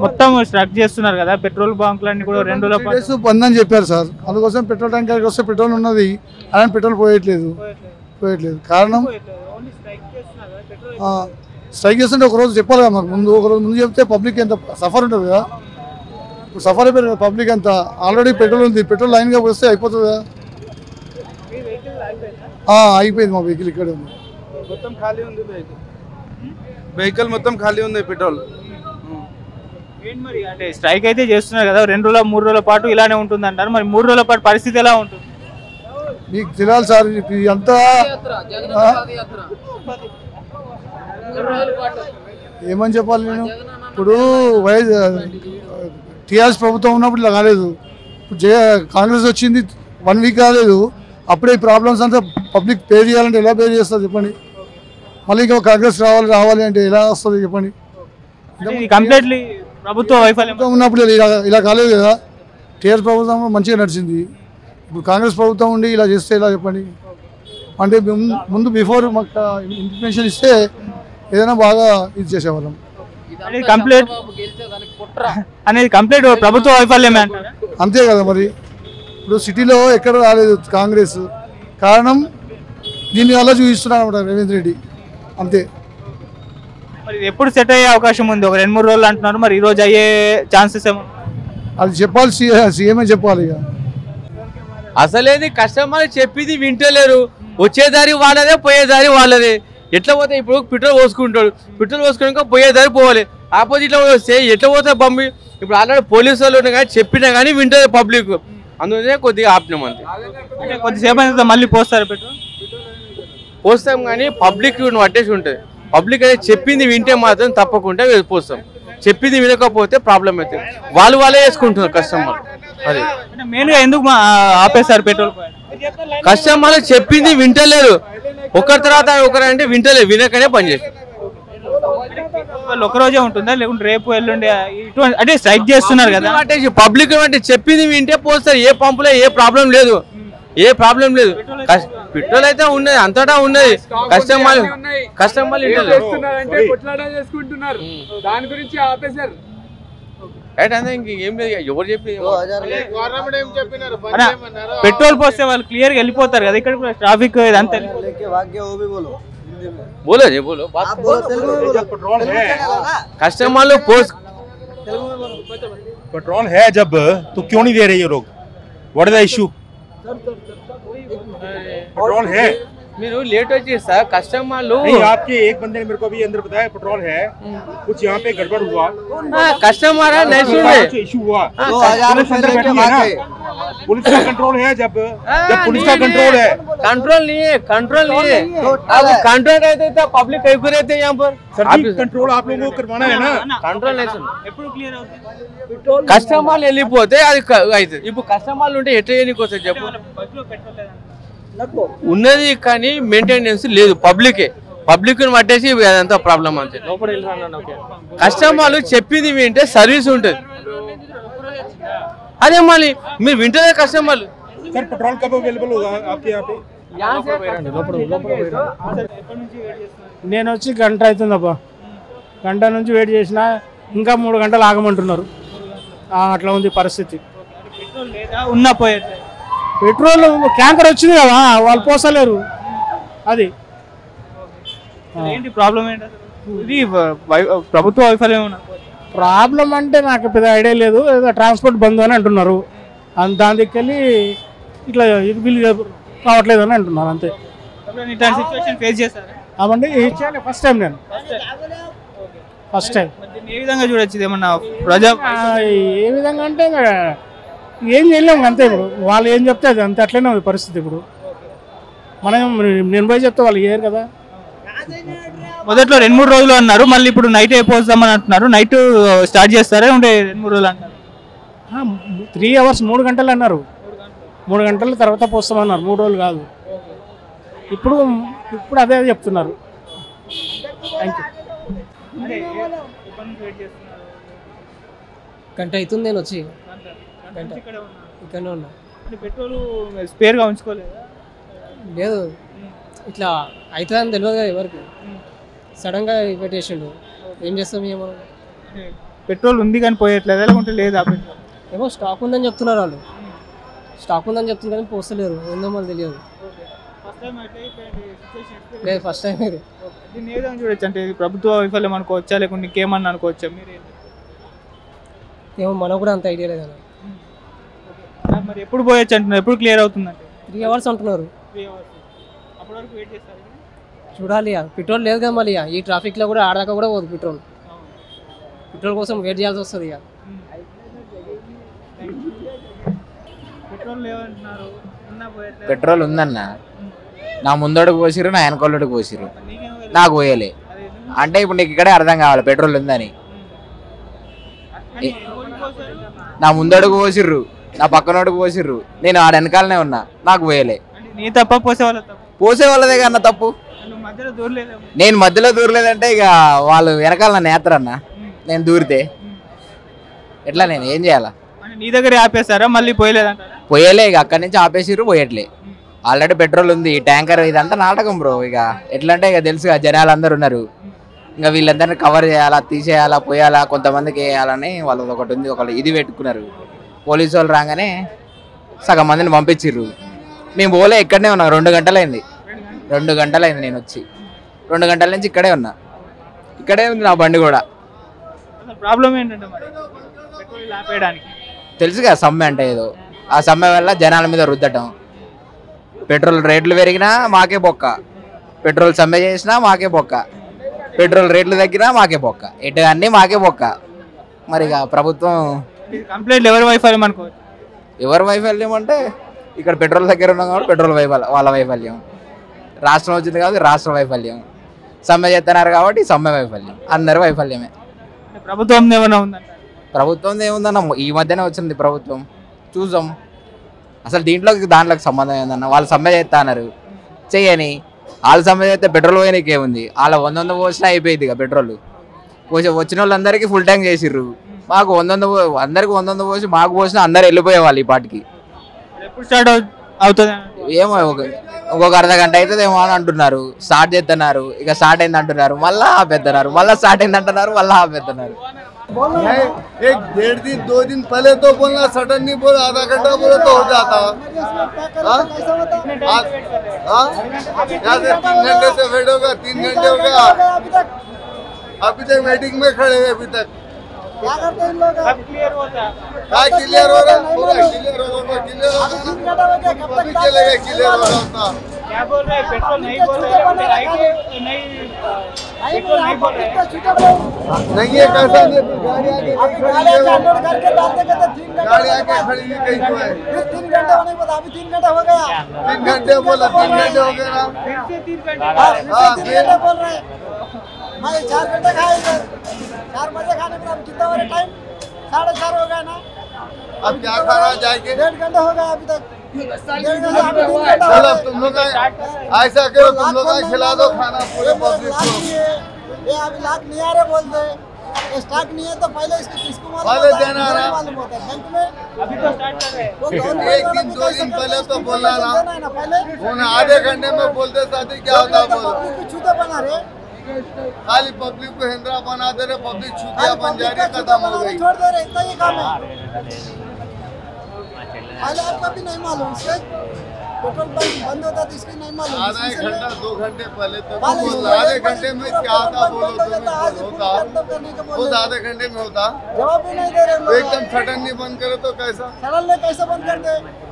మొత్తం స్ట్రక్ చేస్తున్నారు కదా పెట్రోల్ బంకులన్నీ కూడా 2 రోజుల పాటు బంద్ అని చెప్పారు సార్. అందుకోసం పెట్రోల్ ట్యాంకర్కి వస్తే పెట్రోల్ ఉన్నది అలాంటి పెట్రోల్ పోయట్లేదు కారణం స్ట్రైక్ చేస్తుంటే ఒకరోజు చెప్పాలి కదా మాకు ముందు. ఒకరోజు ముందు చెప్తే పబ్లిక్ ఎంత సఫర్ ఉంటుంది కదా. ఇప్పుడు సఫర్ అయిపోయింది కదా పబ్లిక్ అంతా. ఆల్రెడీ పెట్రోల్ ఉంది, పెట్రోల్ లైన్గా వస్తే అయిపోతుంది కదా. అయిపోయింది మా వెహికల్ ఇక్కడే ఉంది. మొత్తం ఖాళీ ఉంది వెహికల్ మొత్తం ఖాళీ ఉంది పెట్రోల్. మరి అంటే స్ట్రైక్ అయితే చేస్తున్నారు కదా 2 రోజుల 3 రోజుల పాటు ఇలానే ఉంటుంది అంటారు. మరి 3 రోజుల పాటు పరిస్థితి ఎలా ఉంటుంది మీకు తెలియాలి సార్. అంతా ఏమని చెప్పాలి నేను. ఇప్పుడు టీఆర్ఎస్ ప్రభుత్వం ఉన్నప్పుడు ఇలా కాలేదు. ఇప్పుడు కాంగ్రెస్ వచ్చింది 1 వీక్ కాలేదు. అప్పుడే ఈ ప్రాబ్లమ్స్ అంతా పబ్లిక్ పే చేయాలంటే ఎలా పే చేస్తారు చెప్పండి. మళ్ళీ ఇంకా కాంగ్రెస్ రావాలి అంటే ఎలా వస్తుంది చెప్పండి. కంప్లీట్లీ ప్రభుత్వ వైఫల్యం ఉన్నప్పుడు ఇలా కాలేదు కదా. టీఆర్ఎస్ ప్రభుత్వం మంచిగా నడిచింది. ఇప్పుడు కాంగ్రెస్ ప్రభుత్వం ఉండి ఇలా చేస్తే ఎలా చెప్పండి. అంటే ముందు బిఫోర్ మాకు ఇన్ఫర్మేషన్ ఇస్తే ఏదైనా బాగా ఇది చేసేవాళ్ళం. అనేది కంప్లీట్ ప్రభుత్వ వైఫల్యమే అంతే కదా. మరి ఇప్పుడు సిటీలో ఎక్కడ రాలేదు కాంగ్రెస్. కారణం దీనివల్ల చూపిస్తున్నాడు అనమాట రేవంత్ రెడ్డి. అంతే. మరి ఎప్పుడు సెట్ అయ్యే అవకాశం ఉంది? ఒక 2-3 రోజులు అంటున్నారు. మరి ఈ రోజు అయ్యే ఛాన్సెస్ ఏమో అది చెప్పాలి, సీఎంఏ చెప్పాలి. ఇక అసలేది కస్టమర్ చెప్పింది వింటలేరు. వచ్చేదారి వాళ్ళదే, పోయేదారి వాళ్ళదే. ఎట్లా పోతే ఇప్పుడు పెట్రోల్ పోసుకుంటాడు, పెట్రోల్ పోసుకున్నాక పోయేదారి పోవాలి. ఆపోజిట్లో వస్తే ఎట్లా పోతే బంబి. ఇప్పుడు ఆల్రెడీ పోలీసు వాళ్ళు కానీ చెప్పినా కానీ వింటలేదు పబ్లిక్. అందువల్లనే కొద్దిగా ఆపినాం అంతే. కొద్దిసేపు అయితే మళ్ళీ పోస్తారు పెట్రోల్ పోస్తాం కానీ పబ్లిక్ పట్టేసి ఉంటుంది. పబ్లిక్ అయితే చెప్పింది వింటే మాత్రం తప్పకుండా పోస్తాం. చెప్పింది వినకపోతే ప్రాబ్లం అవుతుంది. వాళ్ళే వేసుకుంటున్నారు కస్టమర్. అది మెయిన్గా ఎందుకు ఆపేస్తారు పెట్రోల్? కస్టమర్ చెప్పింది వింటలేరు. ఒకరి తర్వాత ఒకరంటే వింటలేదు, వినకనే పనిచేస్తారు. ఒకరోజే ఉంటుందా లేకుంటే రేపు ఎల్లుండి అంటే స్ట్రైక్ చేస్తున్నారు కదా. పబ్లిక్ అంటే చెప్పింది వింటే పోస్తారు. ఏ పంపులో ఏ ప్రాబ్లం లేదు. పెట్రోల్ అయితే ఉన్నది, అంతటా ఉన్నది. కస్టమర్ దాని గురించి ఆపేశారు. ఇంకేం లేదు. ఎవరు చెప్పి పెట్రోల్ పోస్తే వాళ్ళు క్లియర్ గా వెళ్ళిపోతారు కదా. ఇక్కడ ట్రాఫిక్ ఇదంతా बोलो जी बोलो बात पेट्रोल है कस्टमर लोग पोस्ट पेट्रोल है जब तो क्यों नहीं दे रहे ये लोग? What is the issue? Petrol है మీరు లేట్ వచ్చేస్తా కస్టమర్లు आपके एक बंदे ने मेरे को अभी अंदर बताया पेट्रोल है कुछ यहाँ पे गड़बड़ हुआ कस्टमर है नहीं सुन रहे इशू हुआ पुलिस का कंट्रोल है जब पुलिस का कंट्रोल है कंट्रोल नहीं है अब कंट्रोल रहते तो पब्लिक कहीं को रहते यहाँ पर कंट्रोल आप लोगों को करवाना है ना कंट्रोल नहीं सुन కస్టమర్లు వెళ్ళిపోతే అది అవుతుంది. ఇప్పుడు కస్టమర్లు ఉంటే ఎట్లా చేయడానికి చెప్పు. ఉన్నది కానీ మెయింటెనెన్స్ లేదు. పబ్లిక్ పట్టేసి అదంతా ప్రాబ్లం అంతే. కస్టమర్లు చెప్పింది వింటే సర్వీస్ ఉంటుంది. అదే మళ్ళీ మీరు వింటేనే కస్టమర్లు. सर पेट्रोल कब अवेलेबल होगा आपके यहाँ पे? నేను వచ్చి గంట అవుతుందబ్బా. గంట నుంచి వెయిట్ చేసినా ఇంకా 3 గంటలు ఆగమంటున్నారు. అట్లా ఉంది పరిస్థితి. పెట్రోల్ ట్యాంకర్ వచ్చింది కదా, వాళ్ళు పోసలేరు. అది ఏంటి ప్రాబ్లం ఏంటి? ఇది ప్రభుత్వ వైఫల్యం. ప్రాబ్లం అంటే నాకు పెద్ద ఐడియా లేదు. ఏదో ట్రాన్స్పోర్ట్ బంద్ అని అంటున్నారు. దాని దగ్గరికి ఇట్లా బిల్లు రావట్లేదు అని అంటున్నారు అంతే. అవండి ఇచ్చేయాలి ఫస్ట్ టైం. నేను ఫస్ట్ టైం. ఏ విధంగా చూడొచ్చు ఏమన్నా ప్రజా ఏ విధంగా అంటే ఏం చేయలేము అంతే. ఇప్పుడు వాళ్ళు ఏం చెప్తే అది అంతే. అట్లనే ఉంది పరిస్థితి. ఇప్పుడు నేను పోయి చెప్తే వాళ్ళు చేయరు కదా. మొదట్లో 2-3 రోజులు అన్నారు, మళ్ళీ ఇప్పుడు నైట్ అయిపోతామని అంటున్నారు. నైట్ స్టార్ట్ చేస్తారా ఉంటే 2-3 రోజులు అంటారు? 3 అవర్స్ 3 గంటలు అన్నారు. 3 గంటల తర్వాత పోస్తామన్నారు. 3 రోజులు కాదు. ఇప్పుడు అదే చెప్తున్నారు. Thank you. గంట అవుతుంది నేను వచ్చి. ఇక్కడనే ఉన్నా. పెట్రోల్ స్పేర్గా ఉంచుకోలేదా? లేదు, ఇట్లా అవుతుందని తెలియదు కదా ఎవరికి. సడన్గా పెట్టేసిండు. ఏం చేస్తాం ఏమో. పెట్రోల్ ఉంది కానీ పోయట్లేదు లేకుంటే లేదా పెట్రోల్? ఏమో స్టాక్ ఉందని చెప్తున్నారు వాళ్ళు, స్టాక్ ఉందని చెప్తున్నారు కానీ పోస్తలేరు, ఏందో మళ్ళీ తెలియదు. లేదు ఫస్ట్ టైం ఇది. దీన్ని ఏదైనా చూడొచ్చు అంటే ఇది ప్రభుత్వ వైఫల్యం అనుకోవచ్చా లేకుంటే ఇంకేమన్నా అనుకోవచ్చా మీరేం? ఏమో మనకు కూడా అంత ఐడియా లేదన్న. మరి ఎప్పుడు పోయొచ్చు అంటున్నారు, ఎప్పుడు క్లియర్ అవుతుందంటే? 3 hours అంటున్నారు. 3 hours. అప్పటి వరకు వెయిట్ చేస్తారు. చూడాలి, పెట్రోల్ లేదు కదా మళ్ళీ ఈ ట్రాఫిక్లో కూడా ఆడదాకా కూడా పోదు పెట్రోల్. పెట్రోల్ కోసం వెయిట్ చేయాల్సి వస్తుంది ఇక. పెట్రోల్ లేవంటున్నారు, పెట్రోల్ ఉందన్న, నా ముందడుగు పోసిరు, నా వెనకొల్లడికి పోసిరు, నాకు పోయలే. అంటే ఇప్పుడు నీకు ఇక్కడే అర్థం కావాలి పెట్రోల్ ఉందని. నా ముందడుగు పోసిర్రు, నా పక్కనోడుకు పోసిర్రు, నేను ఆడ వెనకాలనే ఉన్నా, నాకు పోయలే. నీ తప్ప పోసే వాళ్ళదే కన్నా తప్పు. నేను మధ్యలో దూరలేదంటే ఇక వాళ్ళు వెనకాల నన్ను నేతరన్న, నేను దూరితే ఎట్లా, నేను ఏం చేయాలా? నీ దగ్గర ఆపేస్తారా మళ్ళీ పోయలేదంట? పోయలే, ఇక అక్కడి నుంచి ఆపేసిర్రు, పోయట్లే. ఆల్రెడీ పెట్రోల్ ఉంది, ట్యాంకర్, ఇదంతా నాటకం బ్రో. ఇక ఎట్లా అంటే ఇక తెలుసు జనాలు అందరు ఉన్నారు, ఇంకా వీళ్ళందరినీ కవర్ చేయాలా, తీసేయాలా, పోయాలా, కొంతమందికి వేయాలని వాళ్ళది ఒకటి ఉంది, ఒకళ్ళు ఇది పెట్టుకున్నారు. పోలీసు వాళ్ళు రాగానే సగం మందిని పంపించిర్రు. మేము పోలే, ఇక్కడనే ఉన్నాం. 2 గంటలైంది, 2 గంటలైంది నేను వచ్చి. 2 గంటల నుంచి ఇక్కడే ఉన్నా, ఇక్కడే ఉంది నా బండి కూడా. ప్రాబ్లం ఏంటంటే మరి పెట్రోల్ ఆపేయడానికి తెలుసు కదా సమ్మె అంటే ఏదో, ఆ సమ్మె వల్ల జనాల మీద రుద్దటం. పెట్రోల్ రేట్లు పెరిగినా మాకే బొక్క, పెట్రోల్ సమ్మె చేసినా మాకే బొక్క, పెట్రోల్ రేట్లు తగ్గినా మాకే బొక్క, ఎటు అన్నీ మాకే బొక్క. మరి ఇక ప్రభుత్వం కంప్లైంట్ ఎవరి వైఫల్యం అనుకోవచ్చు? ఎవరి వైఫల్యం అంటే ఇక్కడ పెట్రోల్ దగ్గర ఉన్నాం కాబట్టి పెట్రోల్ వాళ్ళ వైఫల్యం, రాష్ట్రం వచ్చింది కాబట్టి రాష్ట్ర వైఫల్యం, సమ్మె చేస్తున్నారు కాబట్టి సమ్మె వైఫల్యం, అందరి వైఫల్యమే. ప్రభుత్వం ఏమైనా ఉందంట? ప్రభుత్వం ఏముందన్న, ఈ మధ్యనే వచ్చింది ప్రభుత్వం, చూద్దాం. అసలు దాంట్లోకి సంబంధం ఏందన్న? వాళ్ళు సమ్మె చేస్తా అన్నారు, చెయ్యని. వాళ్ళు సమ్మె చేస్తే పెట్రోల్ పోయడానికి ఏముంది? వాళ్ళ 100 పోసినా అయిపోయింది ఇక పెట్రోల్. వచ్చిన వాళ్ళందరికీ ఫుల్ ట్యాంక్ చేసిర్రు, మాకు 100 అందరికి 100 పోసి మాకు పోసినా అందరు వెళ్ళిపోయేవాళ్ళు ఈ పాటికి. ఎప్పుడు స్టార్ట్ అవుతుంది? ఏమో ఒక్కొక్క అర్ధగంట అవుతుంది ఏమో అని అంటున్నారు. స్టార్ట్ చేస్తున్నారు, ఇక స్టార్ట్ అయింది అంటున్నారు, మళ్ళీ ఆపేస్తున్నారు, మళ్ళీ స్టార్ట్ అయింది అంటున్నారు, మళ్ళీ ఆపేస్తున్నారు. 1.5 दिन 2 दिन पहले तो बोलना, सडन नहीं बोला, आधा घंटा बोले तो हो जाता। यहाँ से 3 घंटे से वेट होगा, 3 घंटे हो गया, अभी तक वेटिंग में खड़े हैं। अभी तक क्या करते हैं इन लोग? अब क्लियर होता है, क्या क्लियर हो रहा है? पूरा क्लियर हो रहा है, क्लियर हो रहा है, कब तक चलेगा? क्लियर हो रहा था। क्या बोल रहे हैं? पेट्रोल नहीं बोल रहे हैं, नहीं पेट्रोल नहीं बोल रहे हैं, नहीं है कैसा नहीं, गाड़ी आके गाड़ी आके खड़ी हुई कहीं तो है। 3 घंटे होने के बाद अभी 3 घंटे हो गया, 3 घंटे बोला, 3 घंटे हो गया ना, फिर 3 घंटे बोल रहे हैं। मैं 4 घंटे खाएंगे, 4 बजे खाने में कितना बजे टाइम? 4:30 हो गया ना। अब क्या खा रहा जाके? 1.5 घंटा हो गया अभी तक। चलो तुम लोग ऐसा करो, तुम लोग खिला दो खाना पूरे पब्लिक को। ये अभी लाख नहीं आ रहे बोलते, स्टॉक नहीं है तो पहले इसको पहले देना मालूम होता है बैंक में। अभी तो स्टार्ट कर रहे हैं, 1 दिन 2 दिन पहले तो बोलना ना, पहले आधे घंटे में बोलते साथी क्या होता है? बोलो छूते बना रहे, खाली पब्लिक को हिंद्रा बना दे रहे, पब्लिक छूतिया बन जा रही, खत्म हो गई, छोड़ दे रहे, इतना ही काम है। पहले आपका भी नहीं मालूम, इससे पेट्रोल बंद होता तो इसकी नहीं मालूम। आधा 1 घंटा 2 घंटे पहले तो आधे घंटे में क्या होता बोलो, होता खुद आधे घंटे में होता, जवाब भी नहीं दे रहे, एकदम सडन नहीं बंद करे तो कैसा? सडन कैसे बंद कर दे?